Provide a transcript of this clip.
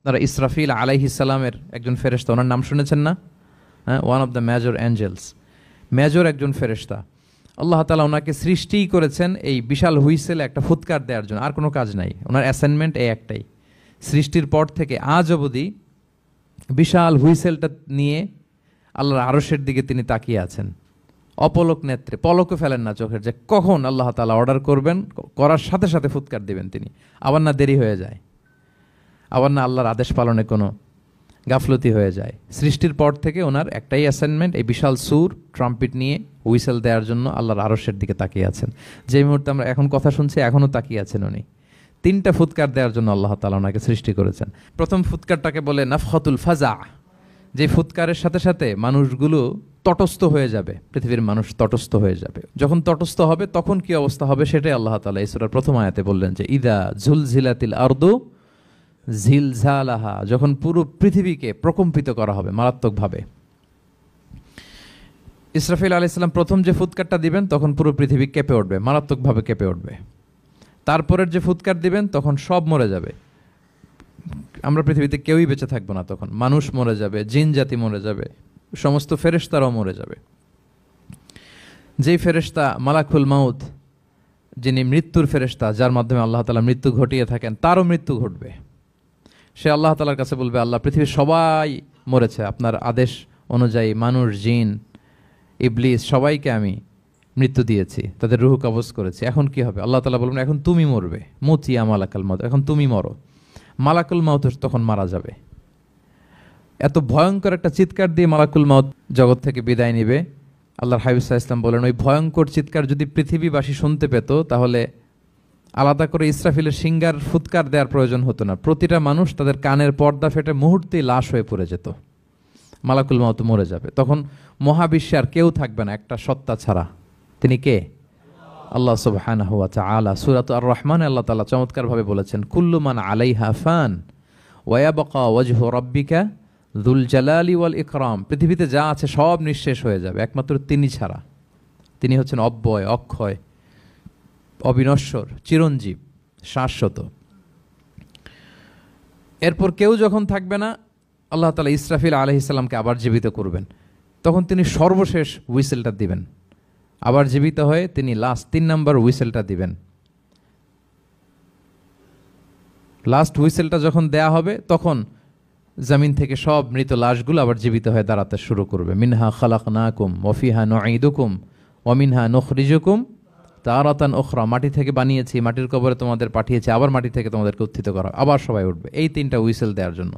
আপনারা ইসরাফিল আলাইহিস সালামের একজন ফেরেশতা, ওনার নাম শুনেছেন না? হ্যাঁ, one of the major angels, major একজন ফেরেশতা। আল্লাহ তাআলা ওনাকে সৃষ্টিই করেছেন এই বিশাল হুইসেলে একটা ফুৎকার দেওয়ার জন্য, আর কোনো কাজ নাই। ওনার অ্যাসাইনমেন্ট এই একটাই, সৃষ্টির পর থেকে আজ অবধি বিশাল হুইসেলটা নিয়ে আল্লাহর আরশের দিকে তিনি তাকিয়ে আছেন অপলক নেত্রে, পলকও ফেলেন না চোখের, যে কখন আল্লাহ তাআলা অর্ডার করবেন, করার সাথে সাথে ফুৎকার দিবেন তিনি, আবার না দেরি হয়ে যায়, আবার না আল্লাহর আদেশ পালনে কোনো গাফলতি হয়ে যায়। সৃষ্টির পর থেকে ওনার একটাই অ্যাসাইনমেন্ট, এই বিশাল সুর ট্রাম্পিট নিয়ে হুইসেল দেওয়ার জন্য আল্লাহর আরশের দিকে তাকিয়ে আছেন। যে মুহূর্তে আমরা এখন কথা শুনছি এখনও তাকিয়ে আছেন উনি। 3টা ফুৎকার দেওয়ার জন্য আল্লাহ তাআলা ওনাকে সৃষ্টি করেছেন। প্রথম ফুৎকারটাকে বলে নাফখাতুল ফাজা, যে ফুৎকারের সাথে সাথে মানুষগুলো তটস্থ হয়ে যাবে, পৃথিবীর মানুষ তটস্থ হয়ে যাবে। যখন তটস্থ হবে তখন কি অবস্থা হবে সেটাই আল্লাহ তাআলা এই সূরার প্রথম আয়াতে বললেন, যে ইদা জুলজিলাতিল আরদু জিলজালাহা, যখন পুরো পৃথিবীকে প্রকম্পিত করা হবে মারাত্মকভাবে। ইসরাফিল আলাইহিস সালাম প্রথম যে ফুৎকারটা দিবেন তখন পুরো পৃথিবী কেঁপে উঠবে, মারাত্মকভাবে কেঁপে উঠবে। তারপরের যে ফুৎকার দিবেন তখন সব মরে যাবে, আমরা পৃথিবীতে কেউই বেঁচে থাকবো না, তখন মানুষ মরে যাবে, জিন জাতি মরে যাবে, সমস্ত ফেরেশতারাও মরে যাবে। যেই ফেরেশতা মালাকুল মাউত, যিনি মৃত্যুর ফেরেশতা, যার মাধ্যমে আল্লাহ তাআলা মৃত্যু ঘটিয়ে থাকেন, তারও মৃত্যু ঘটবে। সে আল্লাহ তাআলার কাছে বলবে, আল্লাহ পৃথিবীর সবাই মরেছে, আপনার আদেশ অনুযায়ী মানুষ, জিন, ইবলিস সবাইকে আমি মৃত্যু দিয়েছি, তাদের রূহ কবজ করেছি, এখন কি হবে? আল্লাহ তাআলা বলবেন, এখন তুমি মরবে, মুতিয়া মালাকুল মাউত, এখন তুমি মরো। মালাকুল মাউত তখন মারা যাবে। এত ভয়ঙ্কর একটা চিৎকার দিয়ে মালাকুল মাউত জগৎ থেকে বিদায় নিবে। আল্লাহর হাবিব সাল্লাল্লাহু আলাইহি ওয়াসাল্লাম বলেন, ওই ভয়ঙ্কর চিৎকার যদি পৃথিবীবাসী শুনতে পেত তাহলে আলাদা করে ইসরাফিলের সিঙ্গার ফুৎকার দেওয়ার প্রয়োজন হতো না, প্রতিটা মানুষ তাদের কানের পর্দা ফেটে মুহূর্তেই লাশ হয়ে পড়ে যেত। মালাকুল মাউত মরে যাবে, তখন মহাবিশ্বে আর কেউ থাকবে না একটা সত্তা ছাড়া। তিনি কে? আল্লাহ সুবহানাহু ওয়া তাআলা। সূরাত আর-রহমানে আল্লাহ তাআলা চমৎকারভাবে বলেছেন, কুল্লু মান আলাইহা ফান ওয়া ইয়াবকা ওয়াজহু রাব্বিকা যুল জালালি ওয়াল ইকরাম। পৃথিবীতে যা আছে সব নিঃশেষ হয়ে যাবে একমাত্র তিনি ছাড়া। তিনি হচ্ছেন অব্যয়, অক্ষয়, অবিনশ্বর, চিরঞ্জীব, শাশ্বত। এরপর কেউ যখন থাকবে না, আল্লাহ তাআলা ইসরাফিল আলাইহিস সালামকে আবার জীবিত করবেন, তখন তিনি সর্বশেষ হুইসেলটা দিবেন, আবার জীবিত হয়ে তিনি লাস্ট 3 নম্বর হুইসেলটা দিবেন। লাস্ট হুইসেলটা যখন দেয়া হবে তখন জমিন থেকে সব মৃত লাশগুলো আবার জীবিত হয়ে দাঁড়াতে শুরু করবে। মিনহা খালাকনাকুম ওয়া ফিহা নুঈদুকুম ওয়া মিনহা নুখরিজুকুম তারাতান উখরা, মাটি থেকে বানিয়েছি, মাটির কবরে তোমাদের পাঠিয়েছি, আবার মাটি থেকে তোমাদেরকে উত্থিত করা, আবার সবাই উঠবে। এই 3টা হুইসেল দেওয়ার জন্য।